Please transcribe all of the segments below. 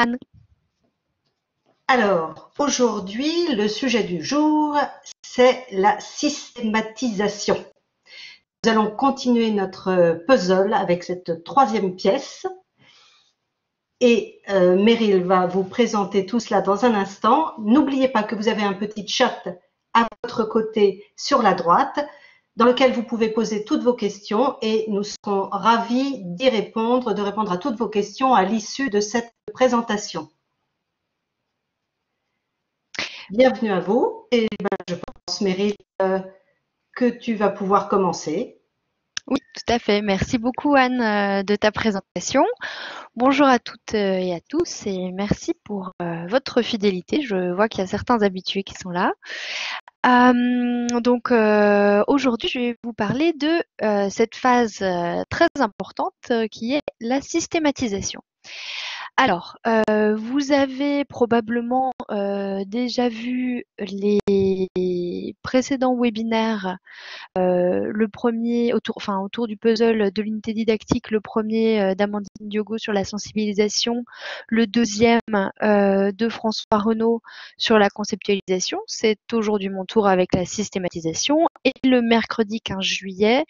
Anne. Alors, aujourd'hui, le sujet du jour, c'est la systématisation. Nous allons continuer notre puzzle avec cette troisième pièce. Et Meryl va vous présenter tout cela dans un instant. N'oubliez pas que vous avez un petit chat à votre côté sur la droite dans lequel vous pouvez poser toutes vos questions et nous serons ravis d'y répondre, de répondre à toutes vos questions à l'issue de cette présentation. Bienvenue à vous et je pense, Meryl, que tu vas pouvoir commencer. Oui, tout à fait. Merci beaucoup, Anne, de ta présentation. Bonjour à toutes et à tous et merci pour votre fidélité. Je vois qu'il y a certains habitués qui sont là. Aujourd'hui, je vais vous parler de cette phase très importante qui est la systématisation. Alors, vous avez probablement déjà vu les précédents webinaires, le premier autour du puzzle de l'unité didactique, le premier d'Amandine Diogo sur la sensibilisation, le deuxième de François Renaud sur la conceptualisation. C'est aujourd'hui mon tour avec la systématisation. Et le mercredi 15 juillet,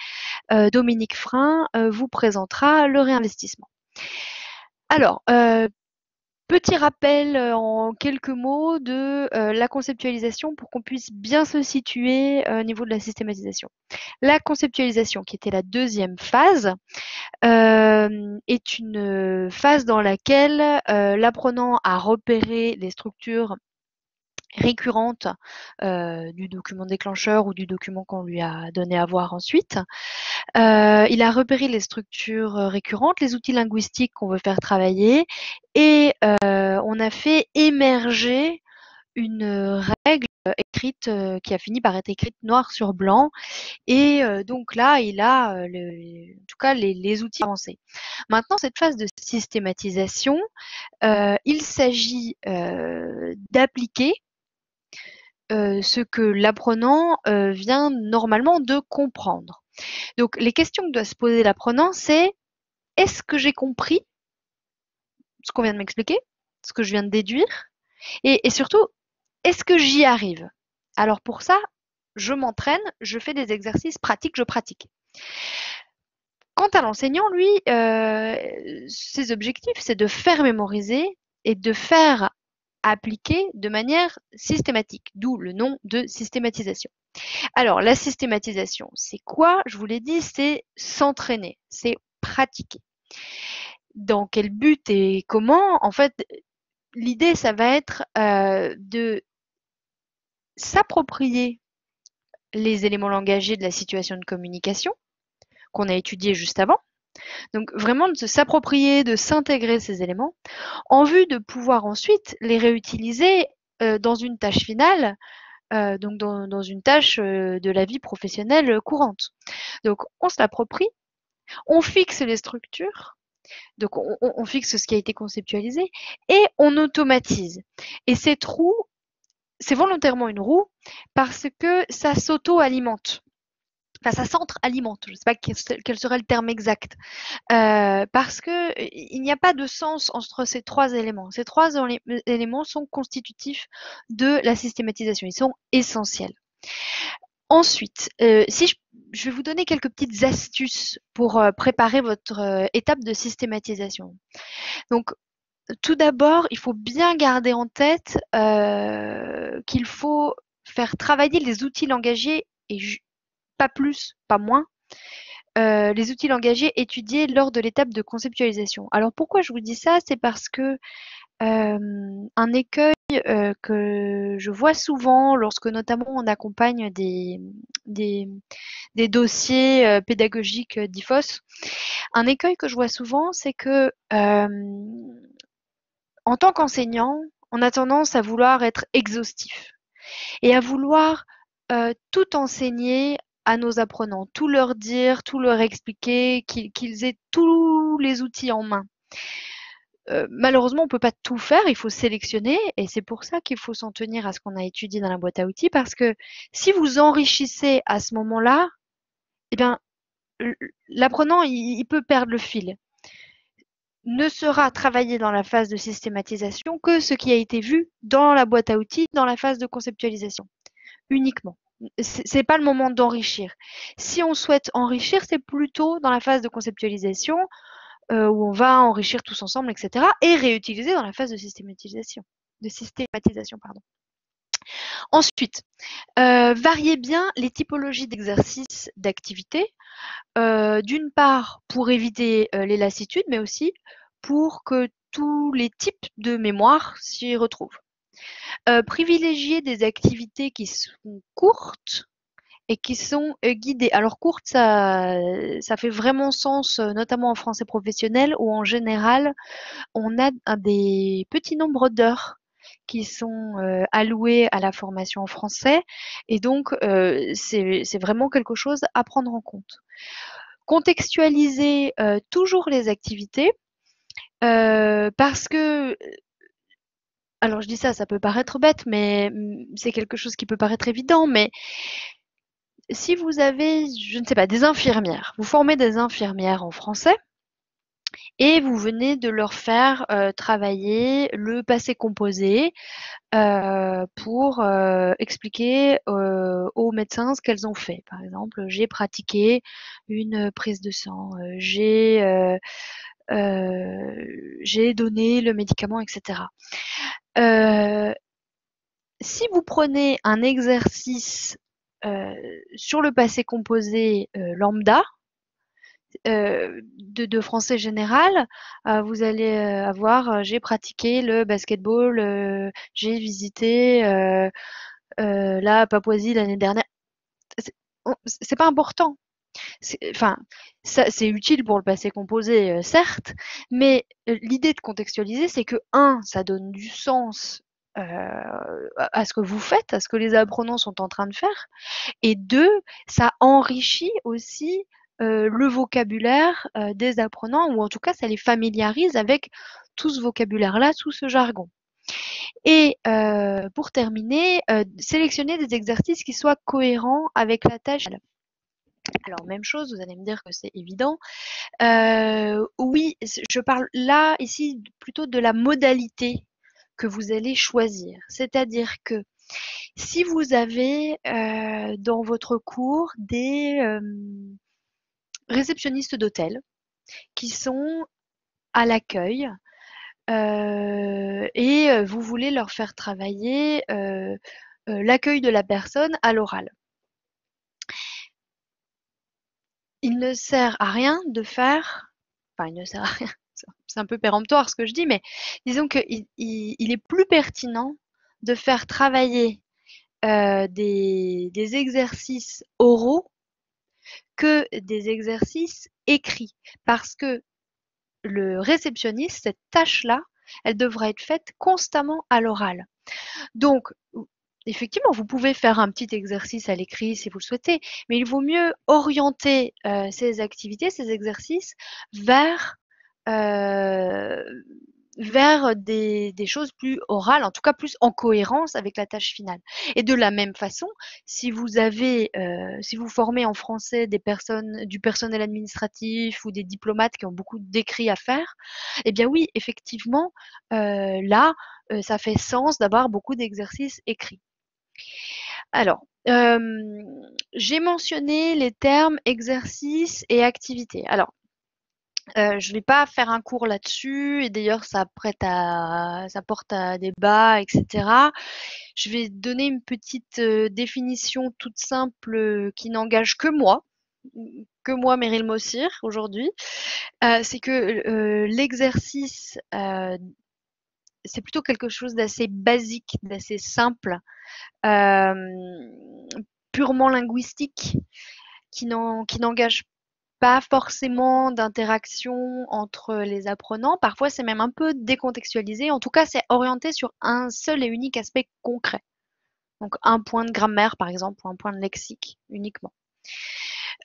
Dominique Frein vous présentera le réinvestissement. Alors, petit rappel en quelques mots de la conceptualisation pour qu'on puisse bien se situer au niveau de la systématisation. La conceptualisation, qui était la deuxième phase, est une phase dans laquelle l'apprenant a repéré les structures récurrentes du document déclencheur ou du document qu'on lui a donné à voir ensuite. Il a repéré les structures récurrentes, les outils linguistiques qu'on veut faire travailler et on a fait émerger une règle écrite qui a fini par être écrite noir sur blanc et donc là il a en tout cas les outils avancés. Maintenant cette phase de systématisation, il s'agit d'appliquer ce que l'apprenant vient normalement de comprendre. Donc les questions que doit se poser l'apprenant, c'est est-ce que j'ai compris ce qu'on vient de m'expliquer, ce que je viens de déduire, et surtout, est-ce que j'y arrive? Alors pour ça, je m'entraîne, je fais des exercices pratiques, je pratique. Quant à l'enseignant, lui, ses objectifs, c'est de faire mémoriser et de faire appliquer de manière systématique, d'où le nom de systématisation. Alors, la systématisation, c'est quoi? Je vous l'ai dit, c'est s'entraîner, c'est pratiquer. Dans quel but et comment? En fait, l'idée, ça va être de s'approprier les éléments langagiers de la situation de communication qu'on a étudié juste avant. Donc vraiment de s'approprier, de s'intégrer ces éléments en vue de pouvoir ensuite les réutiliser dans une tâche finale, donc dans une tâche de la vie professionnelle courante. Donc on se l'approprie, on fixe les structures, donc on fixe ce qui a été conceptualisé et on automatise. Et cette roue, c'est volontairement une roue parce que ça s'auto-alimente. Enfin, ça s'entre-alimente. Je ne sais pas quel serait le terme exact. Parce que il n'y a pas de sens entre ces trois éléments. Ces trois éléments sont constitutifs de la systématisation. Ils sont essentiels. Ensuite, si je vais vous donner quelques petites astuces pour préparer votre étape de systématisation. Donc, tout d'abord, il faut bien garder en tête qu'il faut faire travailler les outils langagiers et pas plus, pas moins, les outils langagiers étudiés lors de l'étape de conceptualisation. Alors pourquoi je vous dis ça? C'est parce que un écueil que je vois souvent lorsque notamment on accompagne des, des dossiers pédagogiques d'IFOS, un écueil que je vois souvent, c'est que en tant qu'enseignant, on a tendance à vouloir être exhaustif et à vouloir tout enseigner à nos apprenants, tout leur dire, tout leur expliquer, qu'ils aient tous les outils en main. Malheureusement, on ne peut pas tout faire, il faut sélectionner et c'est pour ça qu'il faut s'en tenir à ce qu'on a étudié dans la boîte à outils parce que si vous enrichissez à ce moment-là, eh bien, l'apprenant, il peut perdre le fil. ne sera travaillé dans la phase de systématisation que ce qui a été vu dans la boîte à outils, dans la phase de conceptualisation, uniquement. C'est pas le moment d'enrichir. Si on souhaite enrichir, c'est plutôt dans la phase de conceptualisation, où on va enrichir tous ensemble, etc., et réutiliser dans la phase de systématisation. Pardon. Ensuite, variez bien les typologies d'exercices, d'activités, d'une part pour éviter les lassitudes, mais aussi pour que tous les types de mémoire s'y retrouvent. Privilégier des activités qui sont courtes et qui sont guidées. Alors courtes, ça fait vraiment sens, notamment en français professionnel, où en général, on a des petits nombres d'heures qui sont allouées à la formation en français. Et donc, c'est vraiment quelque chose à prendre en compte. Contextualiser toujours les activités parce que, alors je dis ça, ça peut paraître bête, mais c'est quelque chose qui peut paraître évident, mais si vous avez, je ne sais pas, des infirmières, vous formez des infirmières en français et vous venez de leur faire travailler le passé composé pour expliquer aux médecins ce qu'elles ont fait. Par exemple, j'ai pratiqué une prise de sang, j'ai donné le médicament, etc. Si vous prenez un exercice sur le passé composé lambda, de français général, vous allez avoir j'ai pratiqué le basketball, j'ai visité la Papouasie l'année dernière. C'est pas important. Enfin, c'est utile pour le passé composé, certes, mais l'idée de contextualiser, c'est que, un, ça donne du sens à ce que vous faites, à ce que les apprenants sont en train de faire, et deux, ça enrichit aussi le vocabulaire des apprenants, ou en tout cas, ça les familiarise avec tout ce vocabulaire-là, tout ce jargon. Et pour terminer, sélectionner des exercices qui soient cohérents avec la tâche. Alors, même chose, vous allez me dire que c'est évident. Oui, je parle là, ici, plutôt de la modalité que vous allez choisir. C'est-à-dire que si vous avez dans votre cours des réceptionnistes d'hôtel qui sont à l'accueil et vous voulez leur faire travailler l'accueil de la personne à l'oral. Il ne sert à rien de faire, enfin il ne sert à rien, c'est un peu péremptoire ce que je dis, mais disons qu'il est plus pertinent de faire travailler des exercices oraux que des exercices écrits. Parce que le réceptionniste, cette tâche-là, elle devra être faite constamment à l'oral. Donc, effectivement, vous pouvez faire un petit exercice à l'écrit si vous le souhaitez, mais il vaut mieux orienter ces activités, ces exercices vers euh, vers des choses plus orales, en tout cas plus en cohérence avec la tâche finale. Et de la même façon, si vous avez, si vous formez en français des personnes, du personnel administratif ou des diplomates qui ont beaucoup d'écrits à faire, eh bien oui, effectivement, là, ça fait sens d'avoir beaucoup d'exercices écrits. Alors, j'ai mentionné les termes exercice et activité. Alors, je vais pas faire un cours là-dessus et d'ailleurs ça porte à débat et cetera. Je vais donner une petite, définition toute simple, qui n'engage que moi, Meryl Mossir, aujourd'hui. C'est que, l'exercice, c'est plutôt quelque chose d'assez basique, d'assez simple, hem, purement linguistique, qui n'engage pas forcément d'interaction entre les apprenants. Parfois, c'est même un peu décontextualisé. En tout cas, c'est orienté sur un seul et unique aspect concret. Donc, un point de grammaire, par exemple, ou un point de lexique uniquement.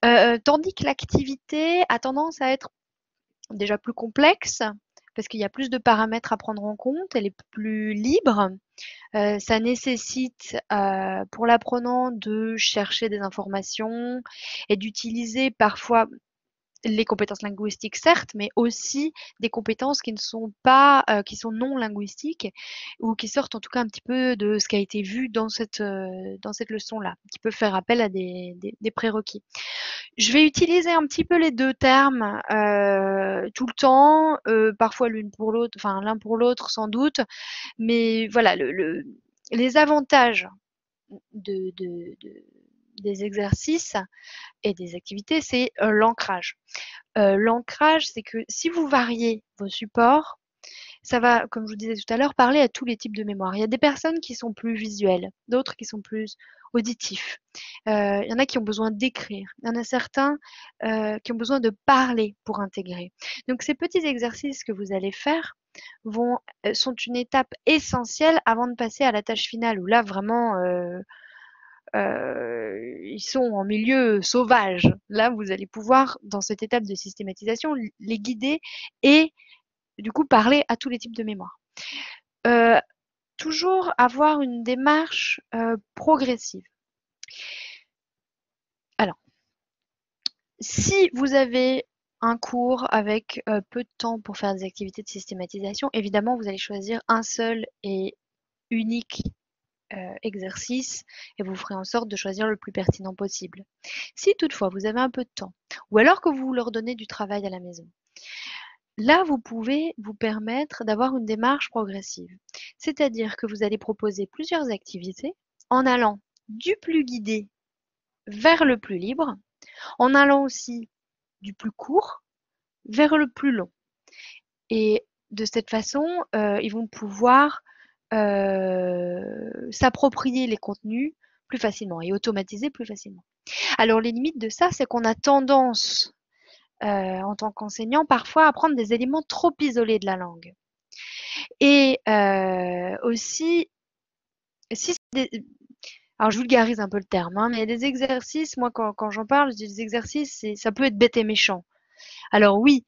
Tandis que l'activité a tendance à être déjà plus complexe, parce qu'il y a plus de paramètres à prendre en compte, elle est plus libre. Ça nécessite pour l'apprenant de chercher des informations et d'utiliser parfois les compétences linguistiques certes, mais aussi des compétences qui ne sont pas, qui sont non linguistiques ou qui sortent en tout cas un petit peu de ce qui a été vu dans cette leçon-là, qui peut faire appel à des prérequis. Je vais utiliser un petit peu les 2 termes, tout le temps, parfois l'une pour l'autre, enfin l'un pour l'autre sans doute, mais voilà les avantages de des exercices et des activités, c'est, l'ancrage. L'ancrage, c'est que si vous variez vos supports, ça va, comme je vous disais tout à l'heure, parler à tous les types de mémoire. Il y a des personnes qui sont plus visuelles, d'autres qui sont plus auditifs. Il y en a qui ont besoin d'écrire. Il y en a certains qui ont besoin de parler pour intégrer. Donc ces petits exercices que vous allez faire sont une étape essentielle avant de passer à la tâche finale où là vraiment ils sont en milieu sauvage. Là, vous allez pouvoir, dans cette étape de systématisation, les guider et du coup parler à tous les types de mémoire. Euh, Toujours avoir une démarche progressive. Alors, si vous avez un cours avec peu de temps pour faire des activités de systématisation, évidemment, vous allez choisir un seul et unique exercice et vous ferez en sorte de choisir le plus pertinent possible. Si toutefois vous avez un peu de temps, ou alors que vous leur donnez du travail à la maison, là, vous pouvez vous permettre d'avoir une démarche progressive. C'est-à-dire que vous allez proposer plusieurs activités en allant du plus guidé vers le plus libre, en allant aussi du plus court vers le plus long. Et de cette façon, ils vont pouvoir s'approprier les contenus plus facilement et automatiser plus facilement. Alors les limites de ça, c'est qu'on a tendance, en tant qu'enseignant, parfois à prendre des éléments trop isolés de la langue. Et aussi, si c'est des alors je vulgarise un peu le terme, hein, mais des exercices, moi quand j'en parle, je dis des exercices, ça peut être bête et méchant. Alors oui,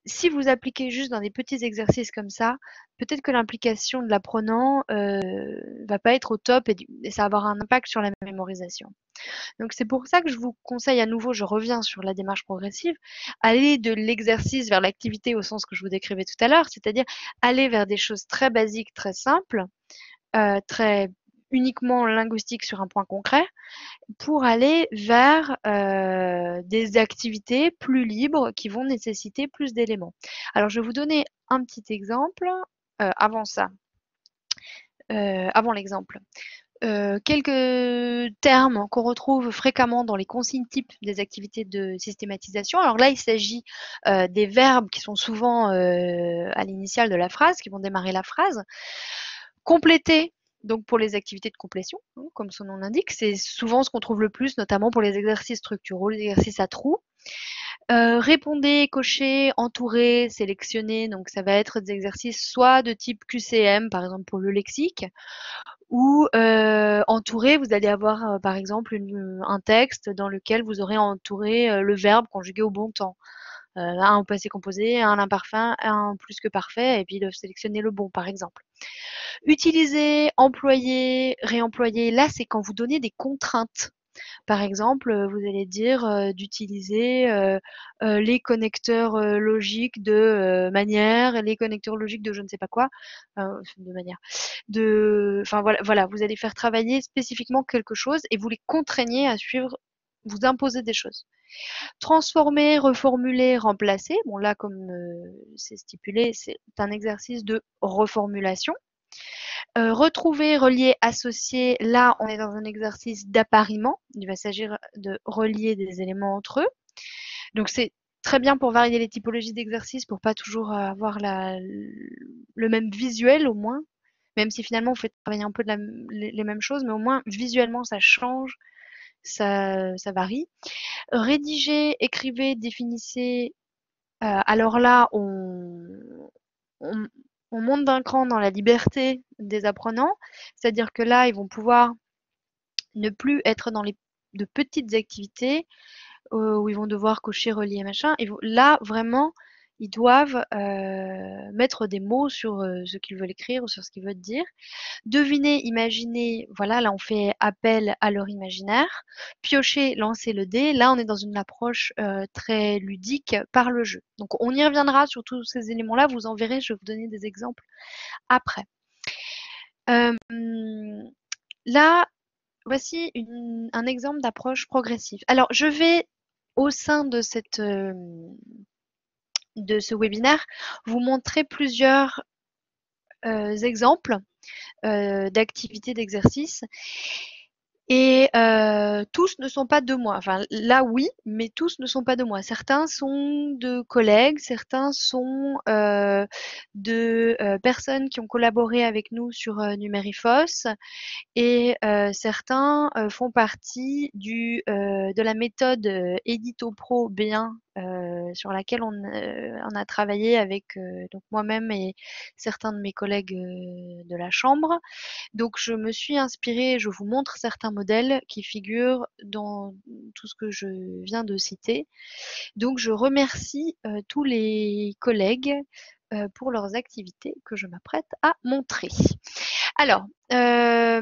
si vous appliquez juste dans des petits exercices comme ça, peut-être que l'implication de l'apprenant va pas être au top et ça va avoir un impact sur la mémorisation. Donc c'est pour ça que je vous conseille à nouveau, je reviens sur la démarche progressive, aller de l'exercice vers l'activité au sens que je vous décrivais tout à l'heure, c'est-à-dire aller vers des choses très basiques, très simples, très uniquement linguistiques sur un point concret, pour aller vers des activités plus libres qui vont nécessiter plus d'éléments. Alors je vais vous donner un petit exemple avant ça, avant l'exemple. Quelques termes qu'on retrouve fréquemment dans les consignes types des activités de systématisation. Alors là, il s'agit des verbes qui sont souvent à l'initiale de la phrase, qui vont démarrer la phrase. Compléter, donc pour les activités de complétion, hein, comme son nom l'indique, c'est souvent ce qu'on trouve le plus, notamment pour les exercices structuraux, les exercices à trous. Répondez, cochez, entourez, sélectionnez, donc ça va être des exercices soit de type QCM, par exemple pour le lexique, ou entouré, vous allez avoir par exemple un texte dans lequel vous aurez entouré le verbe conjugué au bon temps. Un au passé composé, un imparfait, un plus que parfait, et puis de sélectionner le bon par exemple. Utiliser, employer, réemployer, là c'est quand vous donnez des contraintes. Par exemple, vous allez dire d'utiliser les connecteurs logiques de manière, les connecteurs logiques de je ne sais pas quoi, de manière, enfin voilà, vous allez faire travailler spécifiquement quelque chose et vous les contraignez à suivre, vous imposez des choses. Transformer, reformuler, remplacer. Bon là, comme c'est stipulé, c'est un exercice de reformulation. Retrouver, relier, associer, là on est dans un exercice d'appariement. Il va s'agir de relier des éléments entre eux. Donc c'est très bien pour varier les typologies d'exercices, pour pas toujours avoir le même visuel au moins, même si finalement on fait travailler un peu les mêmes choses, mais au moins visuellement ça change, ça varie. Rédiger, écrivez, définissez. Alors là, on, on monte d'un cran dans la liberté des apprenants, c'est-à-dire que là, ils vont pouvoir ne plus être dans de petites activités où ils vont devoir cocher, relier, machin. Là, vraiment, Ils doivent mettre des mots sur ce qu'ils veulent écrire ou sur ce qu'ils veulent dire. Deviner, imaginer, voilà, là on fait appel à leur imaginaire. Piocher, lancer le dé, là on est dans une approche très ludique par le jeu. Donc on y reviendra sur tous ces éléments-là, vous en verrez, je vais vous donner des exemples après. Euh, Là, voici un exemple d'approche progressive. Alors je vais, au sein de ce webinaire, vous montrer plusieurs exemples d'activités, d'exercices. Et tous ne sont pas de moi. Enfin, là, oui, mais tous ne sont pas de moi. Certains sont de collègues, certains sont de personnes qui ont collaboré avec nous sur Numérifos et certains font partie de la méthode Édito Pro B1 sur laquelle on a travaillé avec donc moi-même et certains de mes collègues de la chambre. Donc je me suis inspirée, je vous montre certains modèles qui figurent dans tout ce que je viens de citer. Donc je remercie tous les collègues pour leurs activités que je m'apprête à montrer. Alors, là,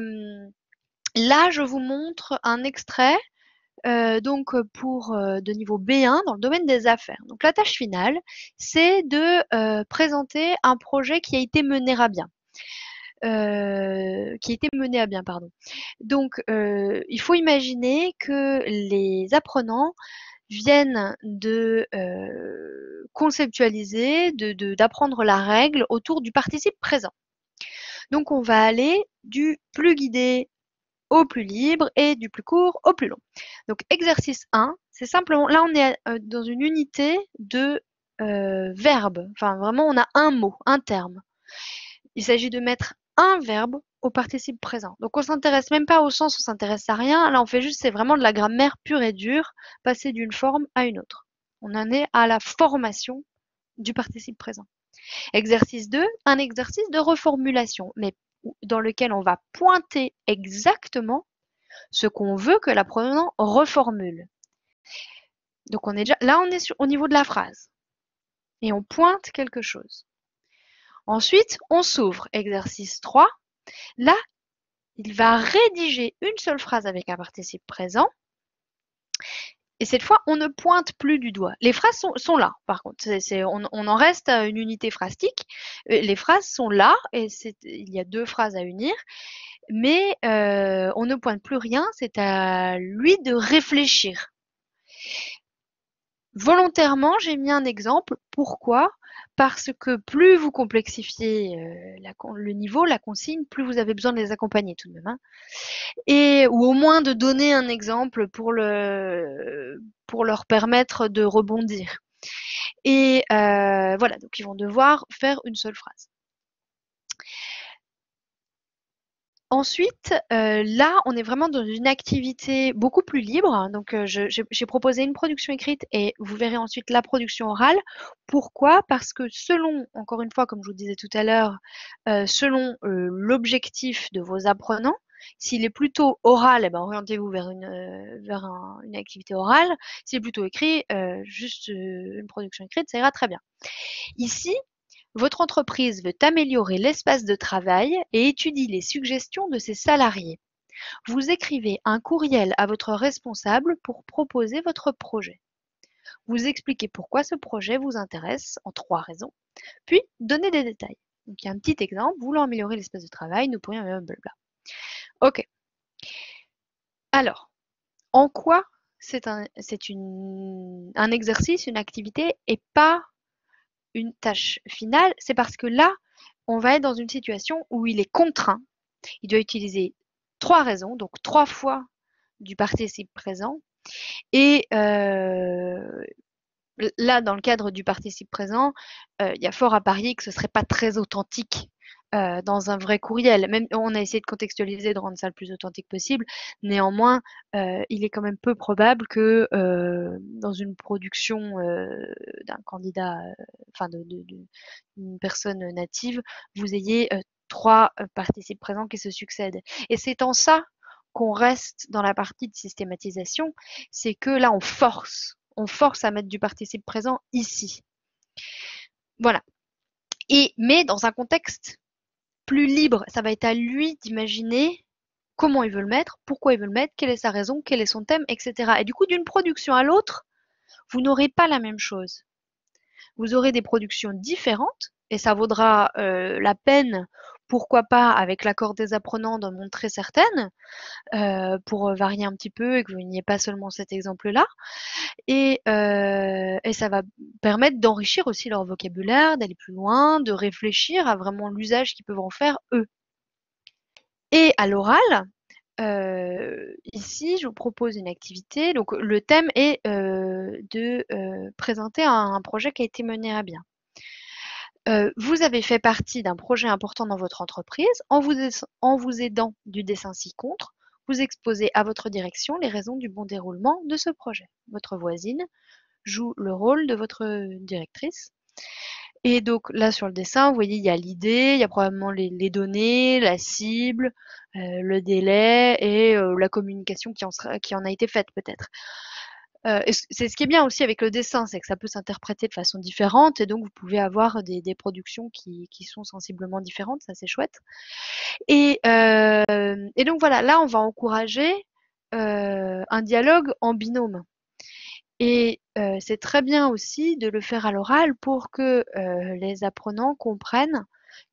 je vous montre un extrait donc pour de niveau B1 dans le domaine des affaires. Donc la tâche finale, c'est de présenter un projet qui a été mené à bien. Pardon. Donc, il faut imaginer que les apprenants viennent de conceptualiser, d'apprendre la règle autour du participe présent. Donc, on va aller du plus guidé au plus libre et du plus court au plus long. Donc, exercice 1, c'est simplement, là, on est dans une unité de verbe. Enfin, vraiment, on a un mot, un terme. Il s'agit de mettre un verbe au participe présent. Donc on s'intéresse même pas au sens, on s'intéresse à rien. Là, on fait juste, c'est vraiment de la grammaire pure et dure, passer d'une forme à une autre. On en est à la formation du participe présent. Exercice 2, un exercice de reformulation, mais dans lequel on va pointer exactement ce qu'on veut que l'apprenant reformule. Donc on est déjà là, on est au niveau de la phrase et on pointe quelque chose. Ensuite, on s'ouvre. Exercice 3. Là, il va rédiger une seule phrase avec un participe présent. Et cette fois, on ne pointe plus du doigt. Les phrases sont là, par contre. On en reste à une unité phrastique. Les phrases sont là, et il y a 2 phrases à unir. Mais on ne pointe plus rien, c'est à lui de réfléchir. Volontairement, j'ai mis un exemple. Pourquoi? Parce que plus vous complexifiez le niveau, la consigne, plus vous avez besoin de les accompagner tout de même. Hein. Ou au moins de donner un exemple pour leur permettre de rebondir. Et voilà, donc ils vont devoir faire une seule phrase. Ensuite, là, on est vraiment dans une activité beaucoup plus libre. Donc, j'ai proposé une production écrite et vous verrez ensuite la production orale. Pourquoi? Parce que selon, encore une fois, comme je vous disais tout à l'heure, selon l'objectif de vos apprenants, s'il est plutôt oral, eh ben, orientez-vous vers une activité orale. S'il est plutôt écrit, juste une production écrite, ça ira très bien. Ici, votre entreprise veut améliorer l'espace de travail et étudie les suggestions de ses salariés. Vous écrivez un courriel à votre responsable pour proposer votre projet. Vous expliquez pourquoi ce projet vous intéresse en 3 raisons, puis donnez des détails. Donc il y a un petit exemple, voulant améliorer l'espace de travail, nous pourrions blablabla. Ok. Alors, en quoi c'est un exercice, une activité et pas une tâche finale? C'est parce que là, on va être dans une situation où il est contraint. Il doit utiliser 3 raisons, donc 3 fois du participe présent. Et là, dans le cadre du participe présent, il y a fort à parier que ce ne serait pas très authentique dans un vrai courriel. Même on a essayé de contextualiser, de rendre ça le plus authentique possible. Néanmoins, il est quand même peu probable que dans une production d'un candidat, enfin d'une personne native, vous ayez 3 participes présents qui se succèdent. Et c'est en ça qu'on reste dans la partie de systématisation, c'est que là, on force à mettre du participe présent ici. Voilà. Mais dans un contexte plus libre, ça va être à lui d'imaginer comment il veut le mettre, pourquoi il veut le mettre, quelle est sa raison, quel est son thème, etc. Et du coup, d'une production à l'autre, vous n'aurez pas la même chose. Vous aurez des productions différentes et ça vaudra la peine, pourquoi pas, avec l'accord des apprenants, d'en montrer certaines pour varier un petit peu et que vous n'ayez pas seulement cet exemple-là. Et ça va permettre d'enrichir aussi leur vocabulaire, d'aller plus loin, de réfléchir à vraiment l'usage qu'ils peuvent en faire eux. Et à l'oral, ici, je vous propose une activité. Donc, le thème est de présenter un projet qui a été mené à bien. Vous avez fait partie d'un projet important dans votre entreprise. En vous aidant du dessin ci-contre, vous exposez à votre direction les raisons du bon déroulement de ce projet. Votre voisine joue le rôle de votre directrice. Et donc là, sur le dessin, vous voyez, il y a l'idée, il y a probablement les données, la cible, le délai et la communication qui en a été faite peut-être. C'est ce qui est bien aussi avec le dessin, c'est que ça peut s'interpréter de façon différente et donc vous pouvez avoir des productions qui sont sensiblement différentes, ça c'est chouette. Et donc voilà, là on va encourager un dialogue en binôme. Et c'est très bien aussi de le faire à l'oral pour que les apprenants comprennent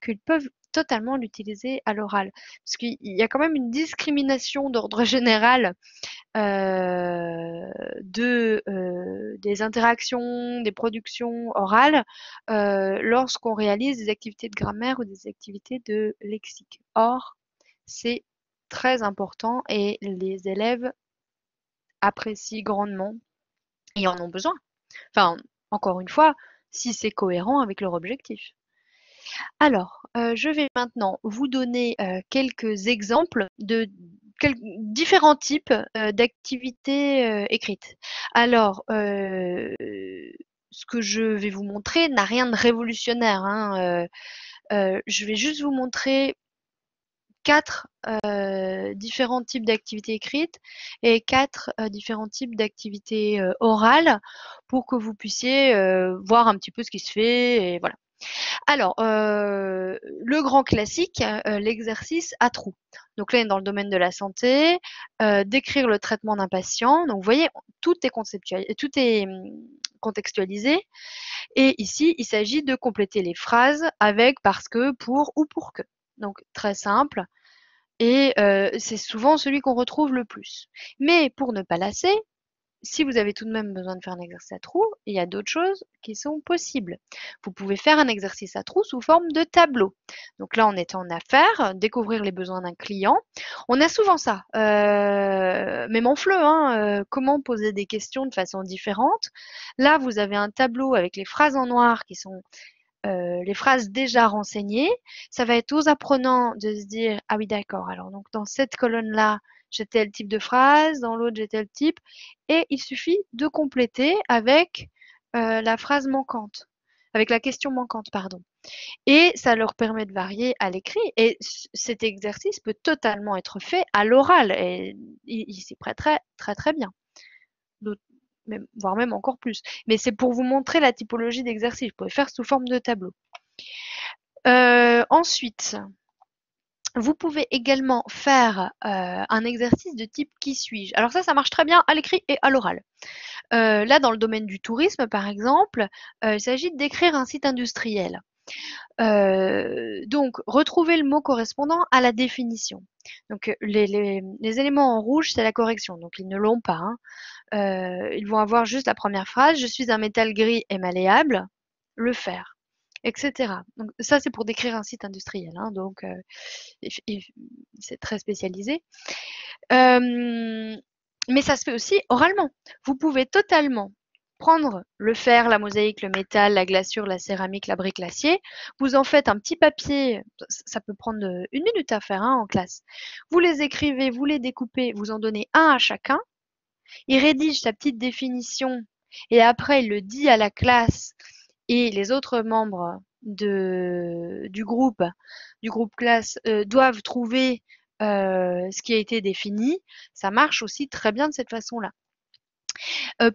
qu'ils peuvent totalement l'utiliser à l'oral. Parce qu'il y a quand même une discrimination d'ordre général des interactions, des productions orales lorsqu'on réalise des activités de grammaire ou des activités de lexique. Or, c'est très important et les élèves apprécient grandement et en ont besoin. Enfin, encore une fois, si c'est cohérent avec leur objectif. Alors, je vais maintenant vous donner quelques exemples de différents types d'activités écrites. Alors, ce que je vais vous montrer n'a rien de révolutionnaire, hein, je vais juste vous montrer 4 différents types d'activités écrites et 4 différents types d'activités orales pour que vous puissiez voir un petit peu ce qui se fait et voilà. Alors, le grand classique, l'exercice à trous. Donc là, on est dans le domaine de la santé, décrire le traitement d'un patient. Donc vous voyez, tout est contextualisé. Et ici, il s'agit de compléter les phrases avec parce que, pour ou pour que. Donc très simple. Et c'est souvent celui qu'on retrouve le plus. Mais pour ne pas lasser, si vous avez tout de même besoin de faire un exercice à trous, il y a d'autres choses qui sont possibles. Vous pouvez faire un exercice à trous sous forme de tableau. Donc là, on est en affaires, découvrir les besoins d'un client. On a souvent ça, même en FLE, hein, comment poser des questions de façon différente. Là, vous avez un tableau avec les phrases en noir qui sont les phrases déjà renseignées. Ça va être aux apprenants de se dire, ah oui, d'accord, alors donc dans cette colonne-là, j'ai tel type de phrase, dans l'autre, j'ai tel type. Et il suffit de compléter avec la phrase manquante, avec la question manquante, pardon. Et ça leur permet de varier à l'écrit. Et cet exercice peut totalement être fait à l'oral. Et il s'y prêterait très très bien. Voire même encore plus. Mais c'est pour vous montrer la typologie d'exercice. Vous pouvez faire sous forme de tableau. Ensuite, vous pouvez également faire un exercice de type qui suis-je. Alors ça marche très bien à l'écrit et à l'oral. Là, dans le domaine du tourisme, par exemple, il s'agit de décrire un site industriel. Donc, retrouver le mot correspondant à la définition. Donc, les éléments en rouge, c'est la correction. Donc, ils ne l'ont pas. Hein. Ils vont avoir juste la première phrase. Je suis un métal gris et malléable. Le fer. Etc. Donc, ça, c'est pour décrire un site industriel. Hein, donc, c'est très spécialisé. Mais ça se fait aussi oralement. Vous pouvez totalement prendre le fer, la mosaïque, le métal, la glaçure, la céramique, la brique, l'acier. Vous en faites un petit papier. Ça peut prendre 1 minute à faire en classe. Vous les écrivez, vous les découpez, vous en donnez un à chacun. Il rédige sa petite définition et après il le dit à la classe et les autres membres du groupe classe doivent trouver ce qui a été défini. Ça marche aussi très bien de cette façon-là.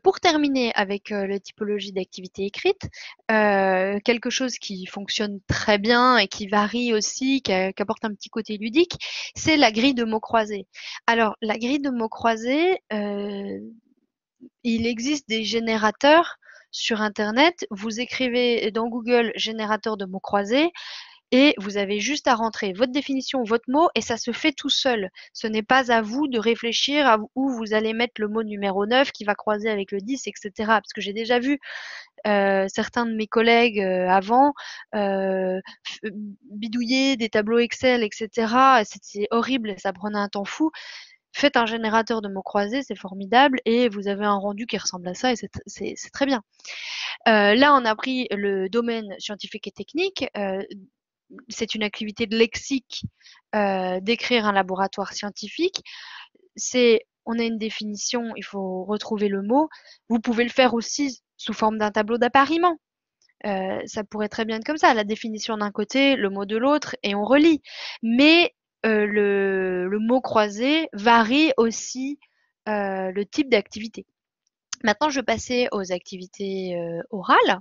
Pour terminer avec la typologie d'activité écrite, quelque chose qui fonctionne très bien et qui varie aussi, qui apporte un petit côté ludique, c'est la grille de mots croisés. Alors, la grille de mots croisés, il existe des générateurs sur Internet. Vous écrivez dans Google générateur de mots croisés et vous avez juste à rentrer votre définition, votre mot, et ça se fait tout seul. Ce n'est pas à vous de réfléchir à où vous allez mettre le mot numéro 9 qui va croiser avec le 10, etc. Parce que j'ai déjà vu certains de mes collègues avant bidouiller des tableaux Excel, etc. C'était horrible, ça prenait un temps fou. Faites un générateur de mots croisés, c'est formidable, et vous avez un rendu qui ressemble à ça, et c'est très bien. Là, on a pris le domaine scientifique et technique. C'est une activité de lexique d'écrire un laboratoire scientifique. On a une définition, il faut retrouver le mot. Vous pouvez le faire aussi sous forme d'un tableau d'appariement. Ça pourrait très bien être comme ça, la définition d'un côté, le mot de l'autre, et on relie. Mais le mot croisé varie aussi le type d'activité. Maintenant, je vais passer aux activités orales.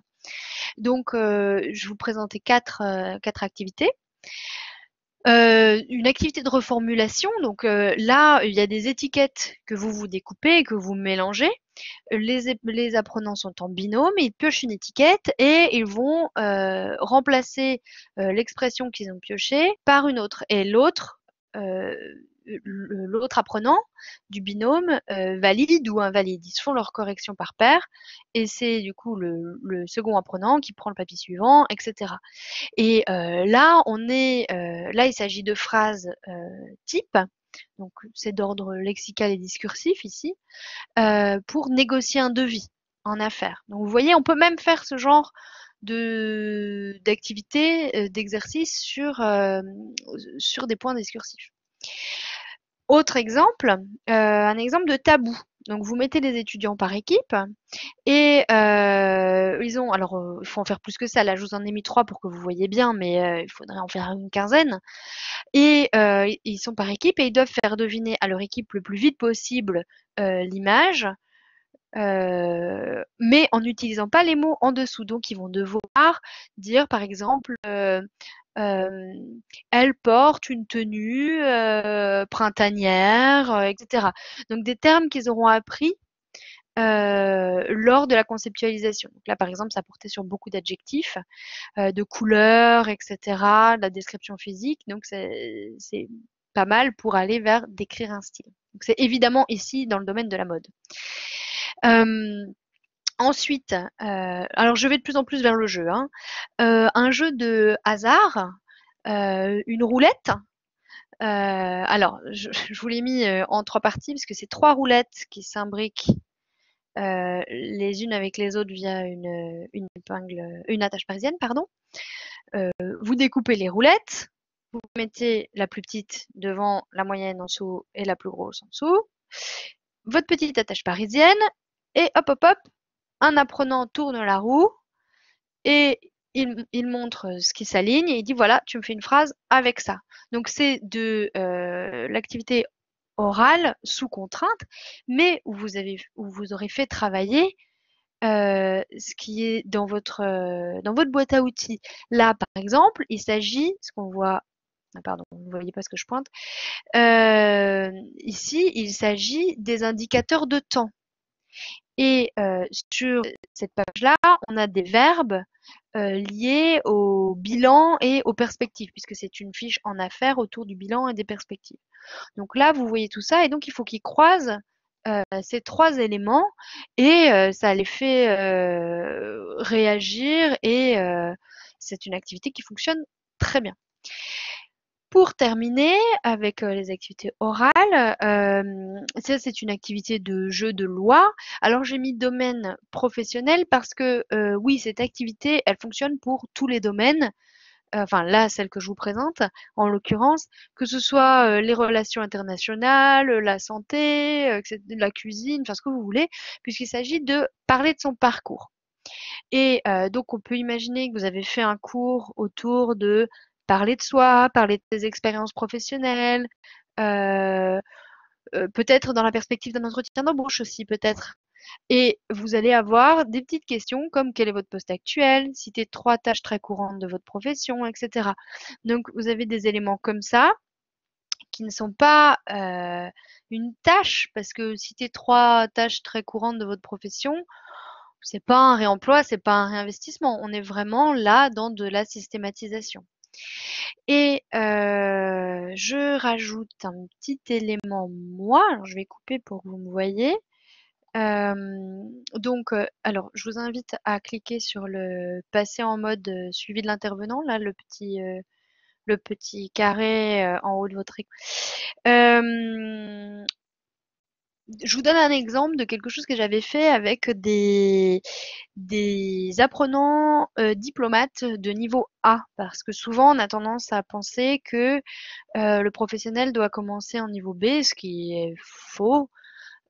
Donc, je vais vous présenter quatre activités. Une activité de reformulation, donc là, il y a des étiquettes que vous découpez et que vous mélangez. Les apprenants sont en binôme, ils piochent une étiquette et ils vont remplacer l'expression qu'ils ont piochée par une autre. Et l'autre apprenant du binôme valide ou invalide. Ils font leur correction par paire et c'est du coup le second apprenant qui prend le papier suivant, etc. Et là, il s'agit de phrases types, donc c'est d'ordre lexical et discursif ici, pour négocier un devis en affaires. Donc vous voyez, on peut même faire ce genre d'activité, d'exercice sur des points discursifs. Autre exemple, un exemple de tabou. Donc vous mettez des étudiants par équipe et il faut en faire plus que ça. Là, je vous en ai mis 3 pour que vous voyez bien, mais il faudrait en faire une quinzaine. Et ils sont par équipe et ils doivent faire deviner à leur équipe le plus vite possible l'image, mais en n'utilisant pas les mots en dessous. Donc, ils vont devoir dire, par exemple, elle porte une tenue printanière, etc. Donc, des termes qu'ils auront appris lors de la conceptualisation. Donc là, par exemple, ça portait sur beaucoup d'adjectifs, de couleurs, etc., de la description physique. Donc, c'est pas mal pour aller vers décrire un style. Donc, c'est évidemment ici dans le domaine de la mode. Ensuite, alors je vais de plus en plus vers le jeu, hein. Un jeu de hasard, une roulette. Alors, je vous l'ai mis en 3 parties parce que c'est 3 roulettes qui s'imbriquent les unes avec les autres via une attache parisienne, pardon. Vous découpez les roulettes, vous mettez la plus petite devant, la moyenne en dessous et la plus grosse en dessous. Votre petite attache parisienne et hop hop hop, un apprenant tourne la roue et il montre ce qui s'aligne et il dit voilà, tu me fais une phrase avec ça. Donc c'est de l'activité orale sous contrainte, mais où vous aurez fait travailler ce qui est dans votre boîte à outils. Là, par exemple, il s'agit, ce qu'on voit, ah pardon, vous ne voyez pas ce que je pointe. Ici, il s'agit des indicateurs de temps. Et sur cette page-là, on a des verbes liés au bilan et aux perspectives, puisque c'est une fiche en affaires autour du bilan et des perspectives. Donc là, vous voyez tout ça, et donc il faut qu'ils croisent ces 3 éléments, et ça les fait réagir, et c'est une activité qui fonctionne très bien. Pour terminer avec les activités orales, ça c'est une activité de jeu de loi. Alors j'ai mis domaine professionnel parce que oui, cette activité, elle fonctionne pour tous les domaines. Enfin là, celle que je vous présente, en l'occurrence, que ce soit les relations internationales, la santé, la cuisine, enfin ce que vous voulez, puisqu'il s'agit de parler de son parcours. Et donc on peut imaginer que vous avez fait un cours autour de parler de soi, parler de ses expériences professionnelles, peut-être dans la perspective d'un entretien d'embauche aussi, peut-être. Et vous allez avoir des petites questions comme quel est votre poste actuel, citer 3 tâches très courantes de votre profession, etc. Donc vous avez des éléments comme ça qui ne sont pas une tâche, parce que citer 3 tâches très courantes de votre profession, c'est pas un réemploi, c'est pas un réinvestissement. On est vraiment là dans de la systématisation. Et je rajoute un petit élément moi, alors je vais couper pour que vous me voyez. Donc, alors je vous invite à cliquer sur le passer en mode, suivi de l'intervenant, là le petit carré, en haut de votre écran. Je vous donne un exemple de quelque chose que j'avais fait avec des apprenants, diplomates de niveau A. Parce que souvent on a tendance à penser que, le professionnel doit commencer en niveau B, ce qui est faux.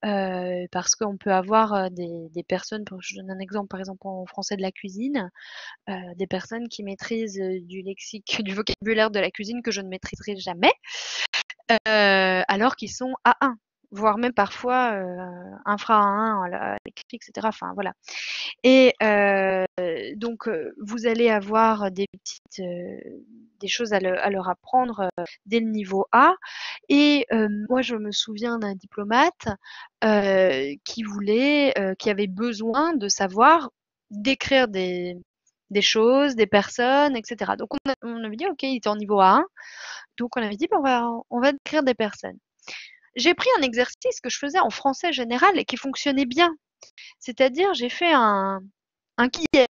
Parce qu'on peut avoir des personnes, je donne un exemple, par exemple en français de la cuisine, des personnes qui maîtrisent du lexique, du vocabulaire de la cuisine que je ne maîtriserai jamais, alors qu'ils sont A1, voire même parfois infra A1 à l'écrit, etc. Enfin voilà. Et donc, vous allez avoir des choses à leur apprendre dès le niveau A. Et moi, je me souviens d'un diplomate qui avait besoin de savoir décrire des choses, des personnes, etc. Donc, on avait dit, OK, il était en niveau A1. Donc, on avait dit, on va décrire des personnes. J'ai pris un exercice que je faisais en français général et qui fonctionnait bien. C'est-à-dire, j'ai fait un qui est.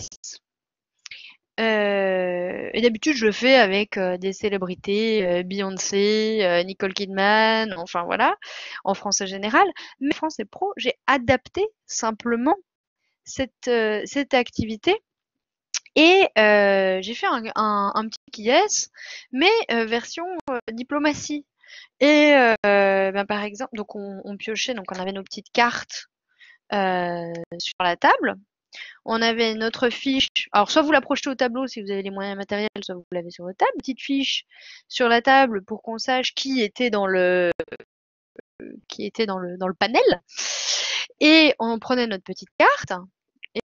Et d'habitude, je le fais avec des célébrités, Beyoncé, Nicole Kidman, enfin voilà, en français général. Mais en français pro, j'ai adapté simplement cette activité et j'ai fait un petit qui est, mais version diplomatie. Et ben, par exemple, donc on piochait, donc on avait nos petites cartes sur la table. On avait notre fiche. Alors, soit vous la projetez au tableau si vous avez les moyens matériels, soit vous l'avez sur votre table. Petite fiche sur la table pour qu'on sache qui était dans le panel. Et on prenait notre petite carte.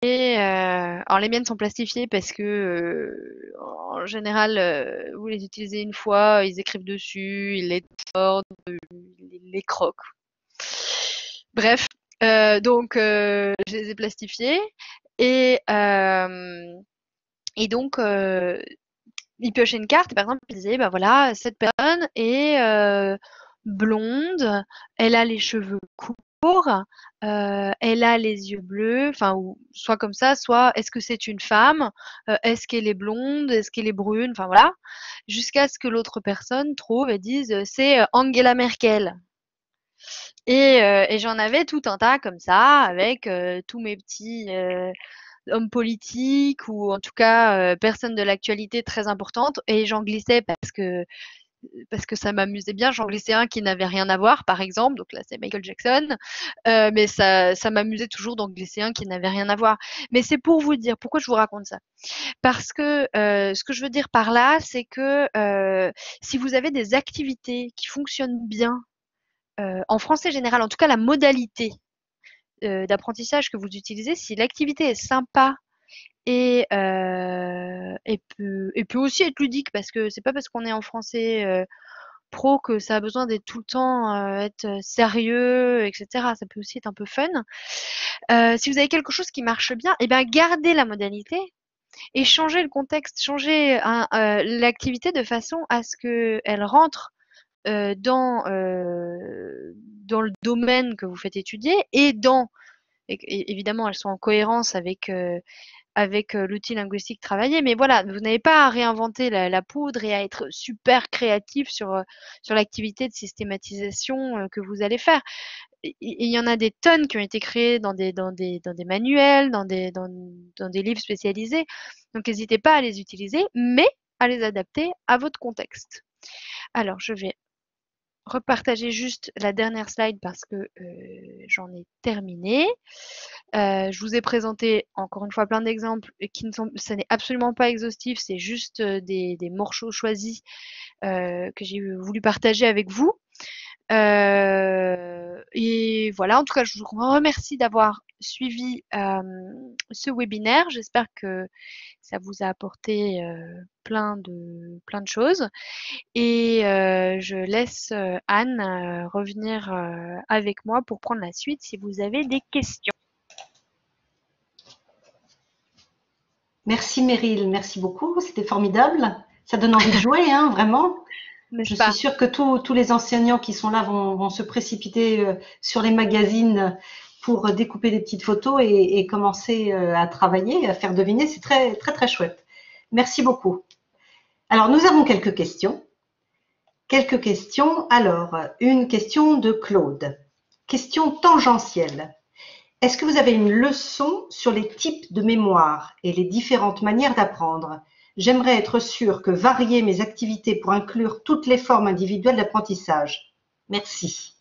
Et alors les miennes sont plastifiées parce que en général vous les utilisez une fois, ils écrivent dessus, ils les tordent, ils les croquent. Bref, donc je les ai plastifiées et donc il piochait une carte et par exemple il disait bah voilà cette personne est blonde, elle a les cheveux courts, elle a les yeux bleus, enfin ou soit comme ça, soit est-ce que c'est une femme, est-ce qu'elle est blonde, est-ce qu'elle est brune, enfin voilà, jusqu'à ce que l'autre personne trouve et dise c'est Angela Merkel. Et j'en avais tout un tas comme ça, avec tous mes petits hommes politiques ou en tout cas personnes de l'actualité très importantes. Et j'en glissais parce que ça m'amusait bien. J'en glissais un qui n'avait rien à voir, par exemple. Donc là, c'est Michael Jackson. Mais ça m'amusait toujours d'en glisser un qui n'avait rien à voir. Mais c'est pour vous dire, pourquoi je vous raconte ça? Parce que ce que je veux dire par là, c'est que si vous avez des activités qui fonctionnent bien, en français général, en tout cas la modalité d'apprentissage que vous utilisez, si l'activité est sympa et peut aussi être ludique, parce que c'est pas parce qu'on est en français pro que ça a besoin d'être tout le temps être sérieux, etc. Ça peut aussi être un peu fun. Si vous avez quelque chose qui marche bien, eh bien gardez la modalité et changez le contexte, changez l'activité de façon à ce qu'elle rentre dans le domaine que vous faites étudier et évidemment, elles sont en cohérence avec l'outil linguistique travaillé. Mais voilà, vous n'avez pas à réinventer la poudre et à être super créatif sur l'activité de systématisation que vous allez faire. Il y en a des tonnes qui ont été créées dans des manuels, dans des livres spécialisés. Donc, n'hésitez pas à les utiliser, mais à les adapter à votre contexte. Alors, je vais repartager juste la dernière slide parce que j'en ai terminé. Je vous ai présenté encore une fois plein d'exemples qui ne sont, ça n'est absolument pas exhaustif, c'est juste des morceaux choisis que j'ai voulu partager avec vous. Et voilà, en tout cas, je vous remercie d'avoir suivi ce webinaire. J'espère que ça vous a apporté plein de choses. Et je laisse Anne revenir avec moi pour prendre la suite si vous avez des questions. Merci Meryl, merci beaucoup, c'était formidable. Ça donne envie de jouer, hein, vraiment. Je N'est-ce suis pas? sûre que tous les enseignants qui sont là vont se précipiter sur les magazines pour découper des petites photos et commencer à travailler, à faire deviner. C'est très, très, très chouette. Merci beaucoup. Alors, nous avons quelques questions. Quelques questions. Alors, une question de Claude. Question tangentielle. Est-ce que vous avez une leçon sur les types de mémoire et les différentes manières d'apprendre? J'aimerais être sûre que varier mes activités pour inclure toutes les formes individuelles d'apprentissage. Merci.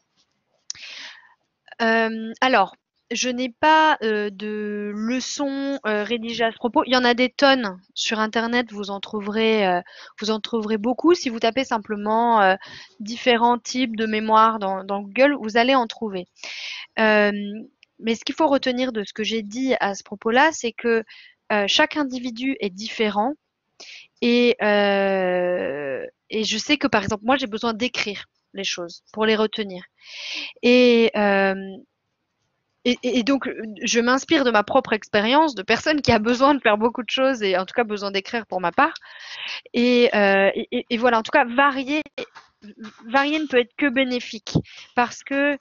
Alors, je n'ai pas de leçons rédigées à ce propos. Il y en a des tonnes sur Internet, vous en trouverez beaucoup. Si vous tapez simplement différents types de mémoire dans Google, vous allez en trouver. Mais ce qu'il faut retenir de ce que j'ai dit à ce propos-là, c'est que chaque individu est différent et je sais que par exemple, moi j'ai besoin d'écrire les choses pour les retenir. Et, euh, et donc, je m'inspire de ma propre expérience, de personne qui a besoin de faire beaucoup de choses et en tout cas besoin d'écrire pour ma part. Et voilà, en tout cas, varier ne peut être que bénéfique parce que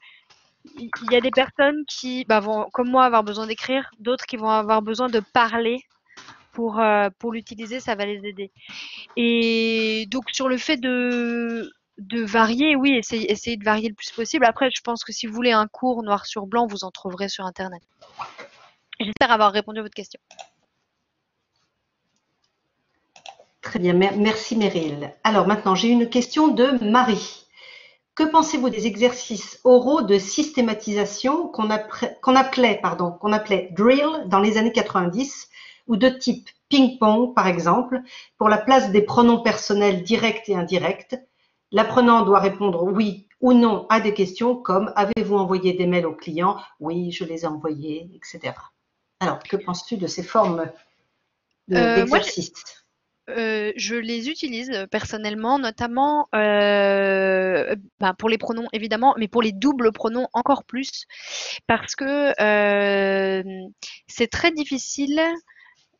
il y a des personnes qui vont, comme moi, avoir besoin d'écrire, d'autres qui vont avoir besoin de parler pour l'utiliser, ça va les aider. Et donc, sur le fait de varier, oui, essayez de varier le plus possible. Après, je pense que si vous voulez un cours noir sur blanc, vous en trouverez sur Internet. J'espère avoir répondu à votre question. Très bien, merci Meryl. Alors maintenant, j'ai une question de Marie. Que pensez-vous des exercices oraux de systématisation qu'on appelait drill dans les années 90 ou de type ping-pong par exemple pour la place des pronoms personnels directs et indirects? L'apprenant doit répondre oui ou non à des questions comme avez-vous envoyé des mails aux clients? Oui, je les ai envoyés, etc. Alors, que penses-tu de ces formes Moi, d'exercices? je les utilise personnellement, notamment pour les pronoms évidemment, mais pour les doubles pronoms encore plus, parce que c'est très difficile.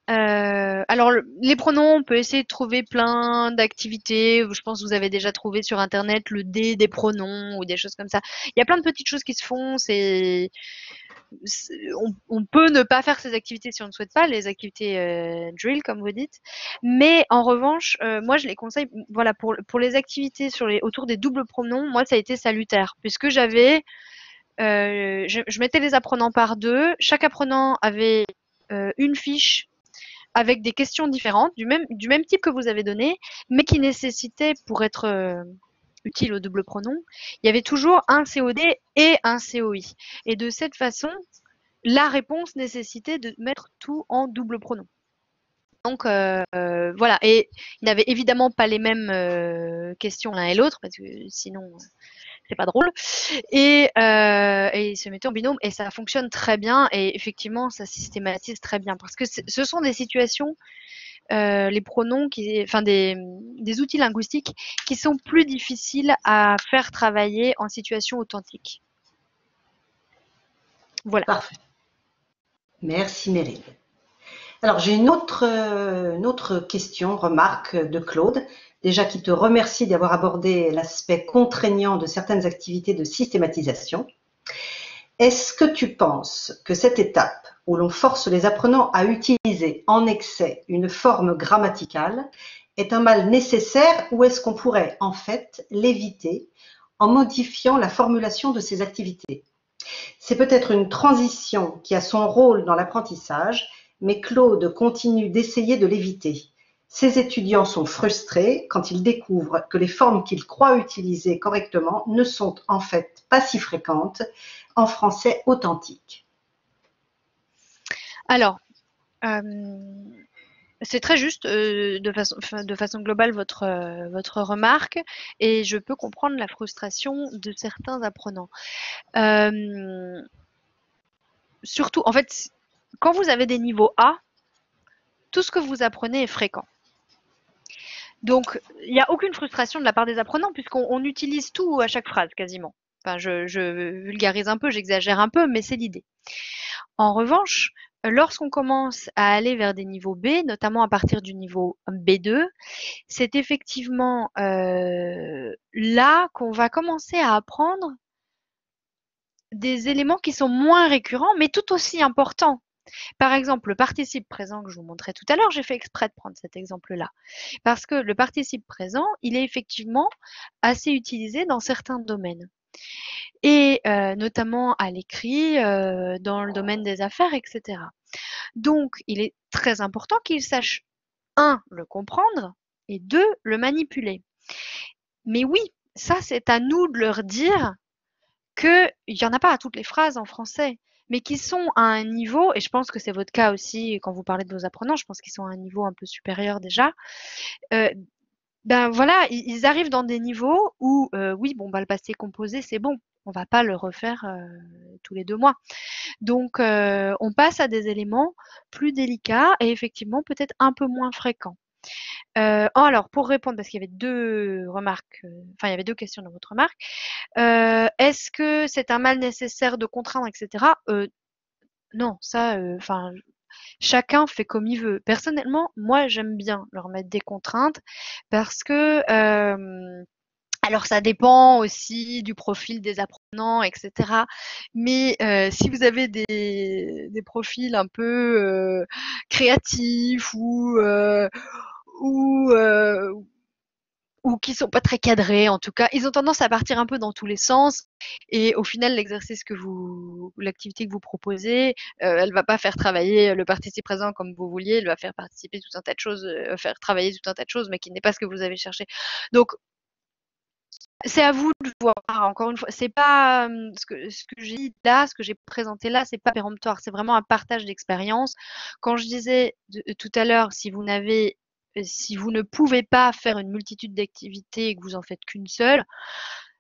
Alors, les pronoms, on peut essayer de trouver plein d'activités. Je pense que vous avez déjà trouvé sur Internet le dé des pronoms ou des choses comme ça. Il y a plein de petites choses qui se font. On peut ne pas faire ces activités si on ne souhaite pas, les activités drill, comme vous dites. Mais en revanche, moi, je les conseille, voilà, pour les activités autour des doubles pronoms, moi, ça a été salutaire, puisque je mettais les apprenants par deux. Chaque apprenant avait une fiche avec des questions différentes, du même type que vous avez donné, mais qui nécessitaient, pour être utile au double pronom, il y avait toujours un COD et un COI. Et de cette façon, la réponse nécessitait de mettre tout en double pronom. Donc voilà, et ils n'avaient évidemment pas les mêmes questions l'un et l'autre, parce que sinon c'est pas drôle. Et ils se mettaient en binôme et ça fonctionne très bien. Et effectivement, ça systématise très bien parce que ce sont des situations, les pronoms, des outils linguistiques qui sont plus difficiles à faire travailler en situation authentique. Voilà. Parfait. Merci Meryl. Alors j'ai une autre question, remarque de Claude, déjà qui te remercie d'avoir abordé l'aspect contraignant de certaines activités de systématisation. Est-ce que tu penses que cette étape où l'on force les apprenants à utiliser en excès une forme grammaticale est un mal nécessaire ou est-ce qu'on pourrait en fait l'éviter en modifiant la formulation de ces activités? C'est peut-être une transition qui a son rôle dans l'apprentissage, mais Claude continue d'essayer de l'éviter. Ses étudiants sont frustrés quand ils découvrent que les formes qu'ils croient utiliser correctement ne sont en fait pas si fréquentes en français authentique. Alors, C'est très juste de façon globale votre remarque et je peux comprendre la frustration de certains apprenants. Surtout, en fait, quand vous avez des niveaux A, tout ce que vous apprenez est fréquent. Donc, il n'y a aucune frustration de la part des apprenants puisqu'on utilise tout à chaque phrase quasiment. Enfin, je vulgarise un peu, j'exagère un peu, mais c'est l'idée. En revanche, lorsqu'on commence à aller vers des niveaux B, notamment à partir du niveau B2, c'est effectivement là qu'on va commencer à apprendre des éléments qui sont moins récurrents, mais tout aussi importants. Par exemple, le participe présent que je vous montrais tout à l'heure, j'ai fait exprès de prendre cet exemple-là. Parce que le participe présent, il est effectivement assez utilisé dans certains domaines. Et notamment à l'écrit, dans le domaine des affaires, etc. Donc, il est très important qu'il sache, un, le comprendre, et deux, le manipuler. Mais oui, ça, c'est à nous de leur dire qu'il n'y en a pas à toutes les phrases en français, mais qui sont à un niveau, et je pense que c'est votre cas aussi quand vous parlez de vos apprenants, je pense qu'ils sont à un niveau un peu supérieur déjà. Ben voilà, ils arrivent dans des niveaux où, oui, bon, bah, le passé composé, c'est bon, on va pas le refaire tous les 2 mois. Donc, on passe à des éléments plus délicats et effectivement peut-être un peu moins fréquents. Alors, pour répondre, parce qu'il y avait deux remarques, enfin, il y avait deux questions dans votre remarque. Est-ce que c'est un mal nécessaire de contraindre, etc. Non, ça, enfin, chacun fait comme il veut. Personnellement, moi, j'aime bien leur mettre des contraintes parce que alors ça dépend aussi du profil des apprenants, etc. Mais si vous avez des profils un peu créatifs ou, euh, ou qui sont pas très cadrés, en tout cas, ils ont tendance à partir un peu dans tous les sens. Et au final, l'activité que vous proposez, elle va pas faire travailler le participe présent comme vous vouliez. Elle va faire participer tout un tas de choses, faire travailler tout un tas de choses, mais qui n'est pas ce que vous avez cherché. Donc c'est à vous de voir. Encore une fois, c'est pas ce que j'ai dit là, ce que j'ai présenté là, c'est pas péremptoire. C'est vraiment un partage d'expérience. Quand je disais tout à l'heure, si vous ne pouvez pas faire une multitude d'activités et que vous en faites qu'une seule,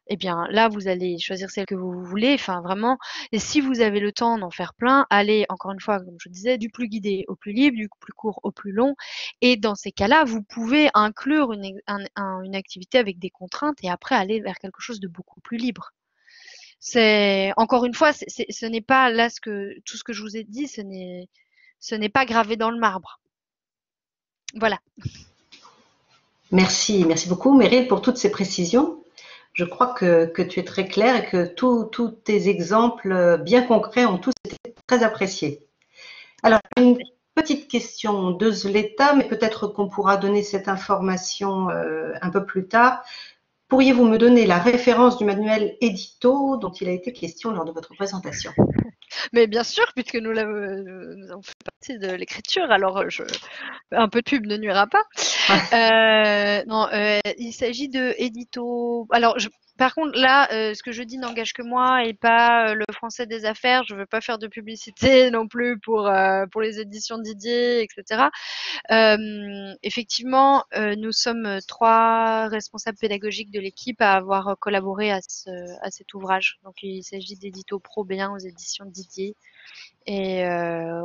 eh bien là, vous allez choisir celle que vous voulez. Enfin, vraiment. Et si vous avez le temps d'en faire plein, allez, encore une fois, comme je disais, du plus guidé au plus libre, du plus court au plus long. Et dans ces cas-là, vous pouvez inclure une activité avec des contraintes et après aller vers quelque chose de beaucoup plus libre. C'est encore une fois, ce n'est pas là tout ce que je vous ai dit, ce n'est pas gravé dans le marbre. Voilà. Merci, merci beaucoup Meryl pour toutes ces précisions. Je crois que tu es très claire et que tous tes exemples bien concrets ont tous été très appréciés. Alors, une petite question de Zleta, mais peut-être qu'on pourra donner cette information un peu plus tard. Pourriez-vous me donner la référence du manuel édito dont il a été question lors de votre présentation? Mais bien sûr, puisque nous avons fait partie de l'écriture, alors un peu de pub ne nuira pas. Non, il s'agit de édito. Alors, par contre, là, ce que je dis n'engage que moi et pas le français des affaires. Je veux pas faire de publicité non plus pour les éditions Didier, etc. Effectivement, nous sommes 3 responsables pédagogiques de l'équipe à avoir collaboré à cet ouvrage. Donc, il s'agit d'Édito Pro B1 aux éditions Didier et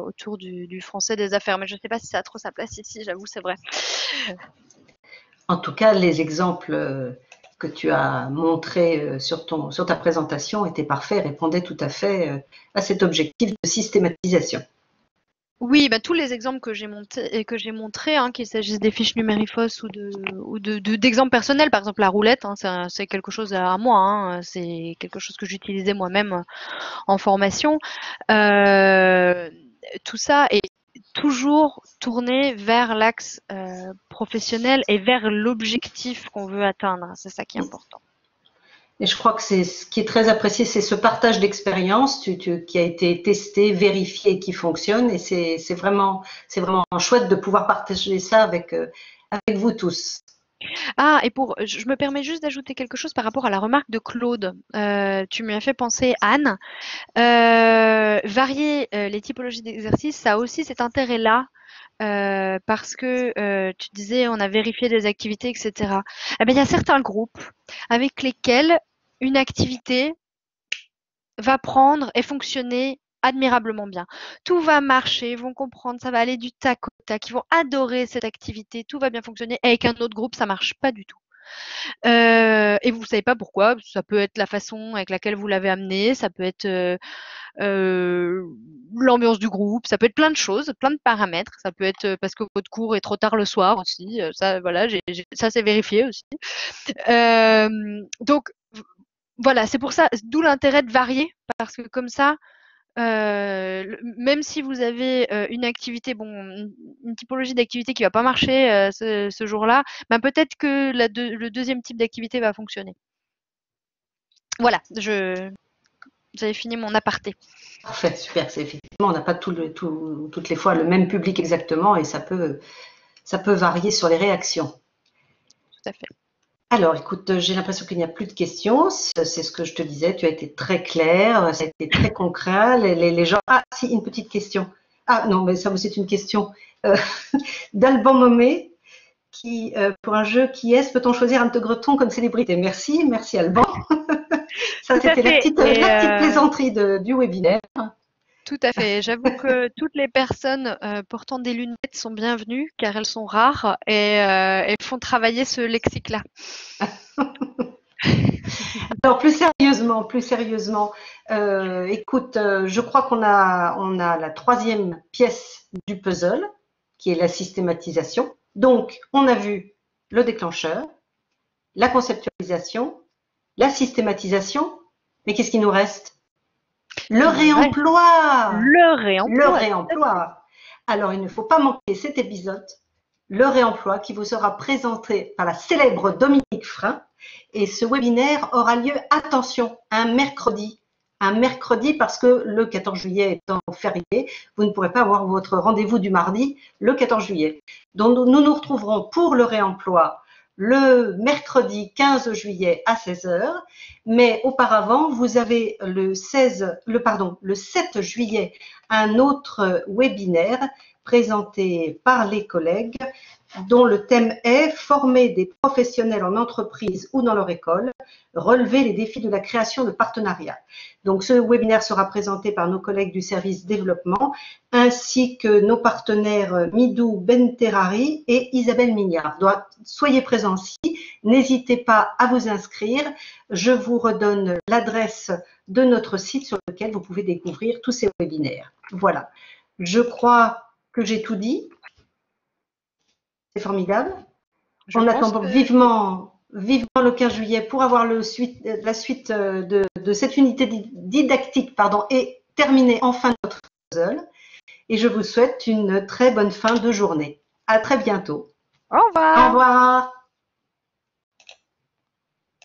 autour du français des affaires. Mais je ne sais pas si ça a trop sa place ici, j'avoue, c'est vrai. En tout cas, les exemples que tu as montrés sur ta présentation étaient parfaits, répondaient tout à fait à cet objectif de systématisation. Oui, bah, tous les exemples que j'ai montrés, hein, qu'il s'agisse des fiches numérifos ou d'exemples personnels, par exemple la roulette, hein, c'est quelque chose à moi, hein, c'est quelque chose que j'utilisais moi-même en formation. Tout ça est toujours tourné vers l'axe professionnel et vers l'objectif qu'on veut atteindre. C'est ça qui est important. Et je crois que c'est ce qui est très apprécié, c'est ce partage d'expérience qui a été testé, vérifié et qui fonctionne. Et c'est vraiment chouette de pouvoir partager ça avec vous tous. Ah, et je me permets juste d'ajouter quelque chose par rapport à la remarque de Claude. Tu m'y as fait penser, Anne. Varier les typologies d'exercices, ça a aussi cet intérêt-là parce que tu disais on a vérifié des activités, etc. Eh bien, il y a certains groupes avec lesquels une activité va prendre et fonctionner admirablement bien. Tout va marcher, ils vont comprendre, ça va aller du tac au tac, ils vont adorer cette activité, tout va bien fonctionner. Et avec un autre groupe, ça marche pas du tout. Et vous savez pas pourquoi. Ça peut être la façon avec laquelle vous l'avez amené, ça peut être l'ambiance du groupe, ça peut être plein de choses, plein de paramètres. Ça peut être parce que votre cours est trop tard le soir aussi. Ça, voilà, ça c'est vérifié aussi. Donc voilà, c'est pour ça, d'où l'intérêt de varier, parce que comme ça, même si vous avez une activité, bon, une typologie d'activité qui va pas marcher ce jour-là, ben peut-être que le deuxième type d'activité va fonctionner. Voilà, j'avais fini mon aparté. Parfait, super. C'est effectivement, on n'a pas toutes les fois le même public exactement et ça peut varier sur les réactions. Tout à fait. Alors, écoute, j'ai l'impression qu'il n'y a plus de questions. C'est ce que je te disais. Tu as été très clair, ça a été très concret. Les gens. Ah, si, une petite question. Ah non, mais ça, c'est une question d'Alban Momé. Pour un jeu qui est, peut-on choisir un Tegreton comme célébrité? Merci, merci Alban. Ça, c'était la petite plaisanterie du webinaire. Tout à fait. J'avoue que toutes les personnes portant des lunettes sont bienvenues car elles sont rares et font travailler ce lexique-là. Alors plus sérieusement, écoute, je crois qu'on a la troisième pièce du puzzle qui est la systématisation. Donc, on a vu le déclencheur, la conceptualisation, la systématisation, mais qu'est-ce qui nous reste? Le réemploi. Le réemploi. Le réemploi. Alors, il ne faut pas manquer cet épisode, le réemploi, qui vous sera présenté par la célèbre Dominique Frein. Et ce webinaire aura lieu, attention, un mercredi parce que le 14 juillet étant férié, vous ne pourrez pas avoir votre rendez-vous du mardi, le 14 juillet. Donc, nous nous retrouverons pour le réemploi le mercredi 15 juillet à 16 h. Mais auparavant, vous avez le 7 juillet un autre webinaire présenté par les collègues dont le thème est « Former des professionnels en entreprise ou dans leur école, relever les défis de la création de partenariats ». Donc, ce webinaire sera présenté par nos collègues du service développement ainsi que nos partenaires Midou Benterari et Isabelle Mignard. Donc, soyez présents ici, n'hésitez pas à vous inscrire. Je vous redonne l'adresse de notre site sur lequel vous pouvez découvrir tous ces webinaires. Voilà, je crois que j'ai tout dit. C'est formidable. On attend vivement le 15 juillet pour avoir la suite de cette unité didactique et terminer enfin notre puzzle. Et je vous souhaite une très bonne fin de journée. À très bientôt. Au revoir. Au revoir.